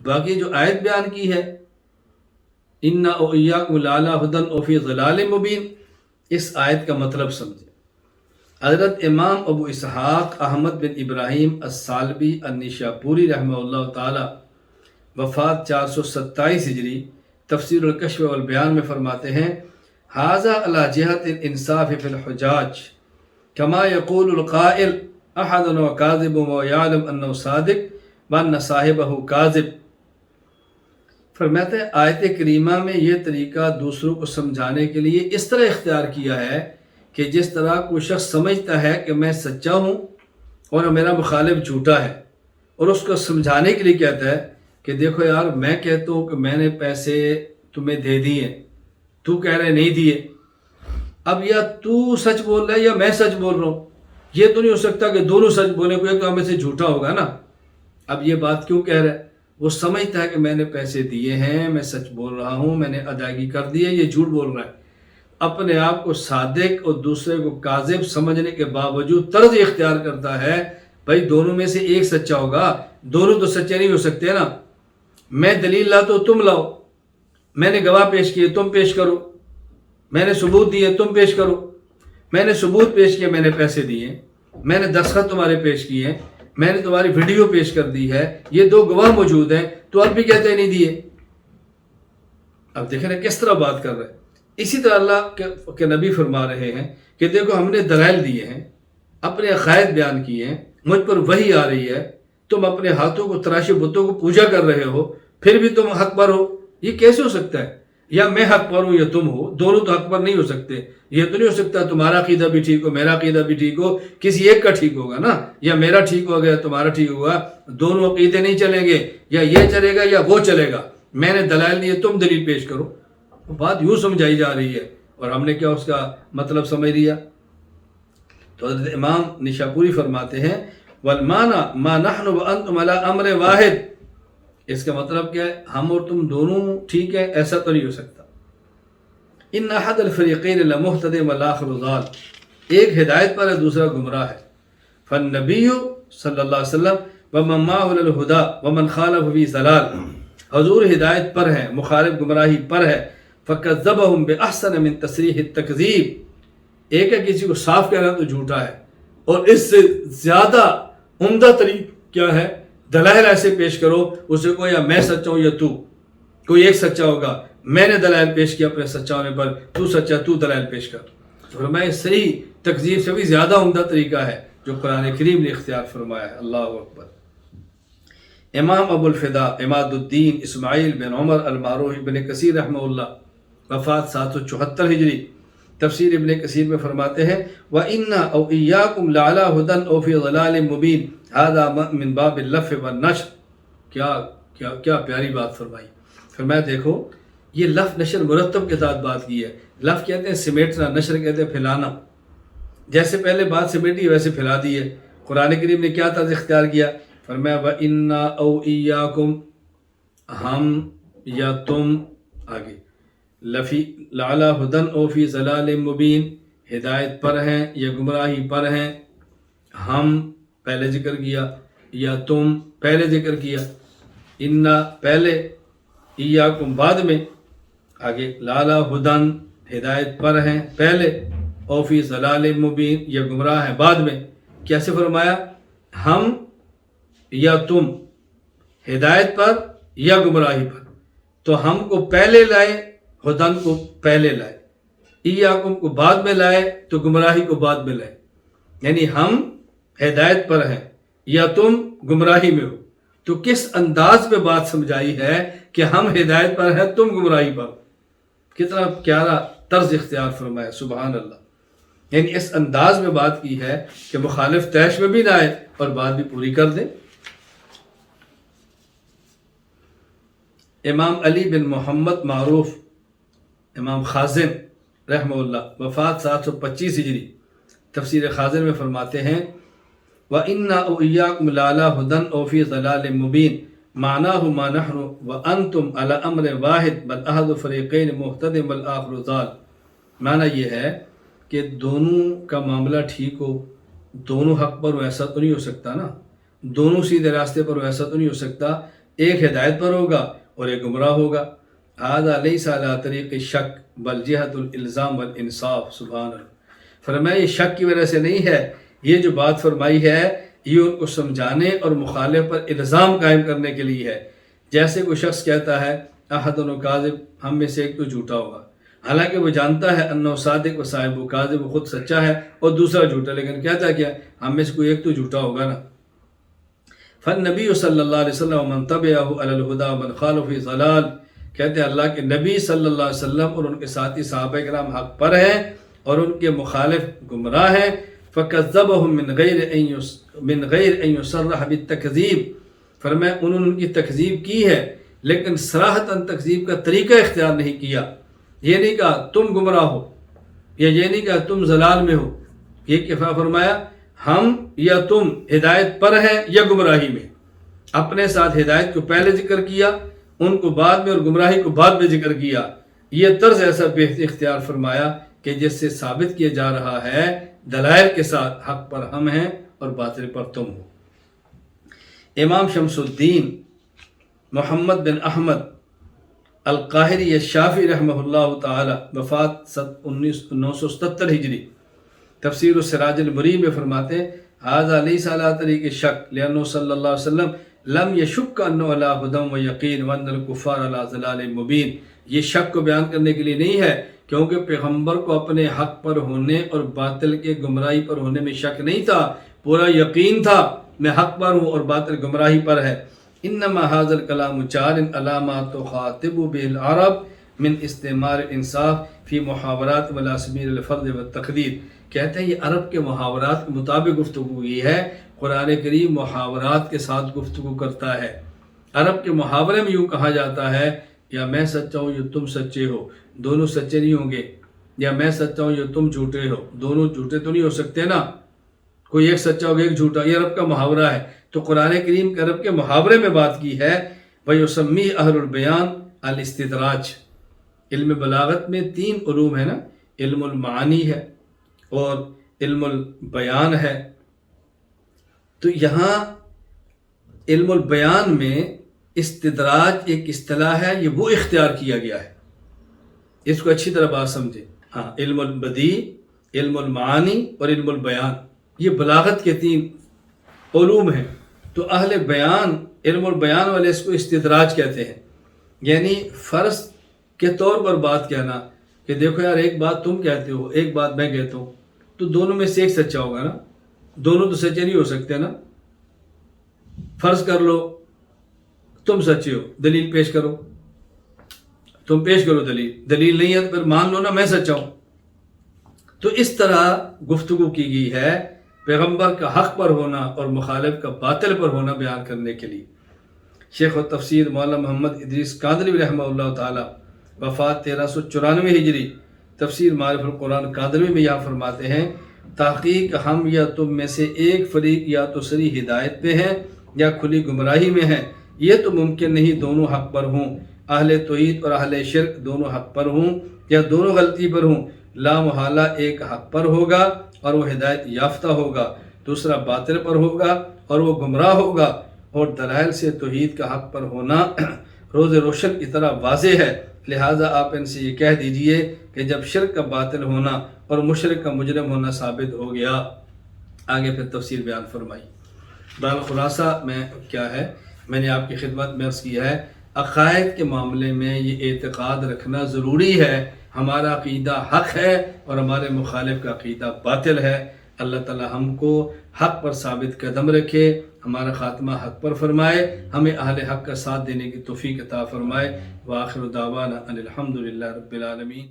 باقی جو آیت بیان کی ہے اِنَّا وَإِيَّاكُمْ لَعَلَىٰ هُدًى وَفِي ضَلَالٍ مُبِينٍ، اس آیت کا مطلب سمجھیں۔ حضرت امام ابو اسحاق احمد بن ابراہیم الثالبی النشاپوری رحمہ اللہ تعالی وفات 427 ہجری تفسیر الکشف والبیان میں فرماتے ہیں ھذا علی جہت الانصاف فی الحجاج کما یقول القائل احد وکاذب ویعلم انه صادق وان صاحبہ کاذب۔ فرماتے ہیں آیت کریمہ میں یہ طریقہ دوسروں کو سمجھانے کے لیے اس طرح اختیار کیا ہے کہ جس طرح کوئی شخص سمجھتا ہے کہ میں سچا ہوں اور میرا مخالف جھوٹا ہے، اور اس کو سمجھانے کے لیے کہتا ہے کہ دیکھو یار میں کہتا ہوں کہ میں نے پیسے تمہیں دے دیے، تو کہہ رہے نہیں دیے، اب یا تو سچ بول رہا ہے یا میں سچ بول رہا ہوں، یہ تو نہیں ہو سکتا کہ دونوں سچ بولیں، کوئی تو ہمیں سے جھوٹا ہوگا نا۔ اب یہ بات کیوں کہہ رہا ہے؟ وہ سمجھتا ہے کہ میں نے پیسے دیے ہیں، میں سچ بول رہا ہوں، میں نے ادائیگی کر دی ہے، یہ جھوٹ بول رہا ہے۔ اپنے آپ کو صادق اور دوسرے کو کاذب سمجھنے کے باوجود طرز اختیار کرتا ہے بھائی دونوں میں سے ایک سچا ہوگا، دونوں تو سچے نہیں ہو سکتے نا۔ میں دلیل لاتا ہوں تم لاؤ، میں نے گواہ پیش کیے تم پیش کرو، میں نے ثبوت دیے تم پیش کرو، میں نے ثبوت پیش کیا میں نے پیسے دیے، میں نے دستخط تمہارے پیش کیے ہیں، میں نے تمہاری ویڈیو پیش کر دی ہے، یہ دو گواہ موجود ہیں، تو اب بھی کہتے ہیں نہیں دیے۔ اب دیکھیں نا کس طرح بات کر رہے ہیں۔ اسی طرح اللہ کے نبی فرما رہے ہیں کہ دیکھو ہم نے دلائل دیے ہیں، اپنے عقائد بیان کیے ہیں، مجھ پر وحی آ رہی ہے، تم اپنے ہاتھوں کو تراشے بتوں کو پوجا کر رہے ہو، پھر بھی تم حق پر ہو، یہ کیسے ہو سکتا ہے؟ یا میں حق پر ہوں یا تم ہو، دونوں تو حق پر نہیں ہو سکتے۔ یہ تو نہیں ہو سکتا تمہارا عقیدہ بھی ٹھیک ہو میرا عقیدہ بھی ٹھیک ہو، کسی ایک کا ٹھیک ہوگا نا، یا میرا ٹھیک ہو گیا تمہارا ٹھیک ہوگا، دونوں عقیدے نہیں چلیں گے، یا یہ چلے گا یا وہ چلے گا۔ میں نے دلائل دیے تم دلیل پیش کرو، بات یوں سمجھائی جا رہی ہے اور ہم نے کیا اس کا مطلب سمجھ لیا۔ تو حضرت امام نشاپوری فرماتے ہیں والمانا ما نحن وانتم على امر واحد، اس کا مطلب کیا ہے؟ ہم اور تم دونوں ٹھیک ہے، ایسا تو نہیں ہو سکتا۔ ان احد الفریقین لمہتد والاخر ضال، ایک ہدایت پر ہے دوسرا گمراہ ہے۔ فالنبی صلی اللہ علیہ وسلم ومن معه الہدی ومن خالف فی ضلال، حضور ہدایت پر ہے مخالف گمراہی پر ہے۔ فکذبہم باحسن من تصریح التکذیب، ایک ہے کسی کو صاف کہنا تو جھوٹا ہے، اور اس سے زیادہ عمدہ طریقہ کیا ہے؟ دلائل ایسے پیش کرو، اسے کو یا میں سچا ہوں یا تو، کوئی ایک سچا ہوگا، میں نے دلائل پیش کیا اپنے سچا ہونے پر، تو سچا تو دلائل پیش کر۔ فرمایا صحیح تکذیب سے بھی زیادہ عمدہ طریقہ ہے جو قرآن کریم نے اختیار فرمایا ہے۔ اللہ اکبر۔ امام ابو الفدا عماد الدین اسماعیل بن عمر المعروف ابن کثیر رحمہ اللہ وفات 774 ہجری تفسیر ابن کثیر میں فرماتے ہیں وَإِنَّا أَوْ إِيَّاكُمْ لَعَلَىٰ هُدًى أَوْ فِي ضَلَالٍ مُبِينٍ هَذَا مِن بَابِ اللَّفِّ وَالنَّشْرِ۔ کیا پیاری بات فرمائی۔ فرمایا دیکھو یہ لف نشر مرتب کے ساتھ بات کی ہے۔ لف کہتے ہیں سمیٹنا، نشر کہتے ہیں پھیلانا، جیسے پہلے بات سمیٹی ویسے پھیلا دی ہے۔ قرآن کریم نے کیا طرز اختیار کیا؟ فرمایا وَإِنَّا أَوْ إِيَّاكُمْ، ہم یا تم، آگے لفی لعلی ہدن او فی ضلال مبین، ہدایت پر ہیں یا گمراہی پر ہیں، ہم پہلے ذکر کیا یا تم پہلے ذکر کیا، انا پہلے، ایاکم بعد میں، آگے لعلی ہدن ہدایت پر ہیں پہلے، او فی ضلال مبین یا گمراہ ہیں بعد میں۔ کیسے فرمایا؟ ہم یا تم ہدایت پر یا گمراہی پر، تو ہم کو پہلے لائے، ہدن کو پہلے لائے، ایاکم کو بعد میں لائے تو گمراہی کو بعد میں لائے، یعنی ہم ہدایت پر ہیں یا تم گمراہی میں ہو۔ تو کس انداز پہ بات سمجھائی ہے کہ ہم ہدایت پر ہیں تم گمراہی پر، کتنا پیارا طرز اختیار فرمایا، سبحان اللہ۔ یعنی اس انداز میں بات کی ہے کہ مخالف طیش میں بھی نہ آئے اور بات بھی پوری کر دے۔ امام علی بن محمد معروف امام خازن رحمہ اللہ وفات 725 ہجری تفسیر خازن میں فرماتے ہیں وَإِنَّا أَوْ إِيَّاكُمْ لَعَلَىٰ هُدًى أَوْ فِي ضَلَالٍ مُبِينٍ مَعْنَاهُ مَا نَحْنُ وَأَنْتُمْ عَلَىٰ أَمْرٍ وَاحِدٍ بَلْ أَحَدُ الْفَرِيقَيْنِ مُهْتَدٍ وَالْآخَرُ ضَالٌ۔ معنی یہ ہے کہ دونوں کا معاملہ ٹھیک ہو، دونوں حق پر ہو، ایسا تو نہیں ہو سکتا نا، دونوں سیدھے راستے پر ہو، ایسا تو نہیں ہو سکتا۔ ایک ہدایت پر ہوگا اور ایک گمراہ ہوگا۔ ھذا لیس علی طریق الشک بل جہت الالزام والانصاف۔ سبحان اللہ۔ فرمایا یہ شک کی وجہ سے نہیں ہے، یہ جو بات فرمائی ہے یہ ان کو سمجھانے اور مخالف پر الزام قائم کرنے کے لیے ہے۔ جیسے کوئی شخص کہتا ہے احدنا کاذب، ہم میں سے ایک تو جھوٹا ہوگا، حالانکہ وہ جانتا ہے انہ صادق و صاحب و کاذب، وہ خود سچا ہے اور دوسرا جھوٹا، لیکن کہتا کیا ہم میں سے کوئی ایک تو جھوٹا ہوگا نا۔ فالنبی صلی اللہ علیہ وسلم ومن تبعہ علی الہدی ومن خالف فی ضلال، کہتے ہیں اللہ کے نبی صلی اللہ علیہ وسلم اور ان کے ساتھی صحابہ کرام حق پر ہیں اور ان کے مخالف گمراہ ہیں۔ فکذبہم من غیر ان یصرح بالتکذیب، فرمایا انہوں نے ان کی تکذیب کی ہے لیکن صراحتاً تکذیب کا طریقہ اختیار نہیں کیا۔ یہ نہیں کہا تم گمراہ ہو، یا یہ نہیں کہا تم ضلال میں ہو، یہ کیا فرمایا ہم یا تم ہدایت پر ہیں یا گمراہی میں۔ اپنے ساتھ ہدایت کو پہلے ذکر کیا، ان کو بعد میں، اور گمراہی کو بعد میں ذکر کیا۔ یہ طرز ایسا بہتر اختیار فرمایا کہ جس سے ثابت کیا جا رہا ہے دلائل کے ساتھ حق پر ہم ہیں اور باطل پر تم ہو۔ امام شمس الدین محمد بن احمد القاہری الشافعی رحمہ اللہ تعالی، وفات 977 ہجری، تفسیر السراج المنیر میں فرماتے ہیں ھذا لیس علی طریق الشک لأنہ صلی اللہ علیہ وسلم لم یشک انہ علی ھدی و یقین وان الکفار علی ضلال مبین۔ یہ شک کو بیان کرنے کے لیے نہیں ہے کیونکہ پیغمبر کو اپنے حق پر ہونے اور باطل کے گمراہی پر ہونے میں شک نہیں تھا، پورا یقین تھا میں حق پر ہوں اور باطل گمراہی پر ہے۔ انما ھذا الکلام جار علی ما تخاطب به العرب من استعمال الانصاف فی محاورات ولا سبیل الفرد والتقدیر۔ کہتے ہیں یہ عرب کے محاورات کے مطابق گفتگو یہ ہے، قرآن کریم محاورات کے ساتھ گفتگو کرتا ہے۔ عرب کے محاورے میں یوں کہا جاتا ہے یا میں سچا ہوں یا تم سچے ہو، دونوں سچے نہیں ہوں گے، یا میں سچا ہوں یا تم جھوٹے ہو، دونوں جھوٹے تو نہیں ہو سکتے نا، کوئی ایک سچا ہوگا ایک جھوٹا، یہ عرب کا محاورہ ہے۔ تو قرآن کریم کے عرب کے محاورے میں بات کی ہے۔ وَيُسَمِّي أَهْلُ الْبَيَانِ الاستدراج۔ علم بلاغت میں 3 علوم ہے نا، علم المعانی ہے اور علم البیان ہے۔ تو یہاں علم البیان میں استدراج ایک اصطلاح ہے، یہ وہ اختیار کیا گیا ہے، اس کو اچھی طرح بات سمجھے۔ ہاں، علم البدیع، علم المعانی اور علم البیان، یہ بلاغت کے 3 علوم ہیں۔ تو اہل بیان، علم البیان والے اس کو استدراج کہتے ہیں، یعنی فرض کے طور پر بات کہنا کہ دیکھو یار ایک بات تم کہتے ہو ایک بات میں کہتا ہوں، تو دونوں میں سے ایک سچا ہوگا نا، دونوں تو سچے نہیں ہو سکتے نا۔ فرض کر لو تم سچے ہو، دلیل پیش کرو، تم پیش کرو دلیل نہیں ہے تو پھر مان لو نا میں سچا ہوں۔ تو اس طرح گفتگو کی گئی ہے پیغمبر کا حق پر ہونا اور مخالف کا باطل پر ہونا بیان کرنے کے لیے۔ شیخ و تفسیر مولانا محمد ادریس کاندھلوی رحمہ اللہ تعالی، وفات 1394 ہجری، تفسیر معرف القرآن کاندھلوی میں یہاں فرماتے ہیں تحقیق ہم یا تم میں سے ایک فریق یا تو صریح ہدایت پہ ہیں یا کھلی گمراہی میں ہیں، یہ تو ممکن نہیں دونوں حق پر ہوں، اہل توحید اور اہل شرک دونوں حق پر ہوں یا دونوں غلطی پر ہوں۔ لا محالہ ایک حق پر ہوگا اور وہ ہدایت یافتہ ہوگا، دوسرا باطل پر ہوگا اور وہ گمراہ ہوگا، اور دلائل سے توحید کا حق پر ہونا روز روشن کی طرح واضح ہے۔ لہٰذا آپ ان سے یہ کہہ دیجئے کہ جب شرک کا باطل ہونا اور مشرک کا مجرم ہونا ثابت ہو گیا، آگے پھر تفسیر بیان فرمائی۔ بہرحال خلاصہ میں کیا ہے، میں نے آپ کی خدمت میں عرض کیا ہے، عقائد کے معاملے میں یہ اعتقاد رکھنا ضروری ہے، ہمارا عقیدہ حق ہے اور ہمارے مخالف کا عقیدہ باطل ہے۔ اللہ تعالی ہم کو حق پر ثابت قدم رکھے، ہمارا خاتمہ حق پر فرمائے، ہمیں اہل حق کا ساتھ دینے کی توفیق عطا فرمائے۔ وآخر دعوانا ان الحمد للہ رب العالمین۔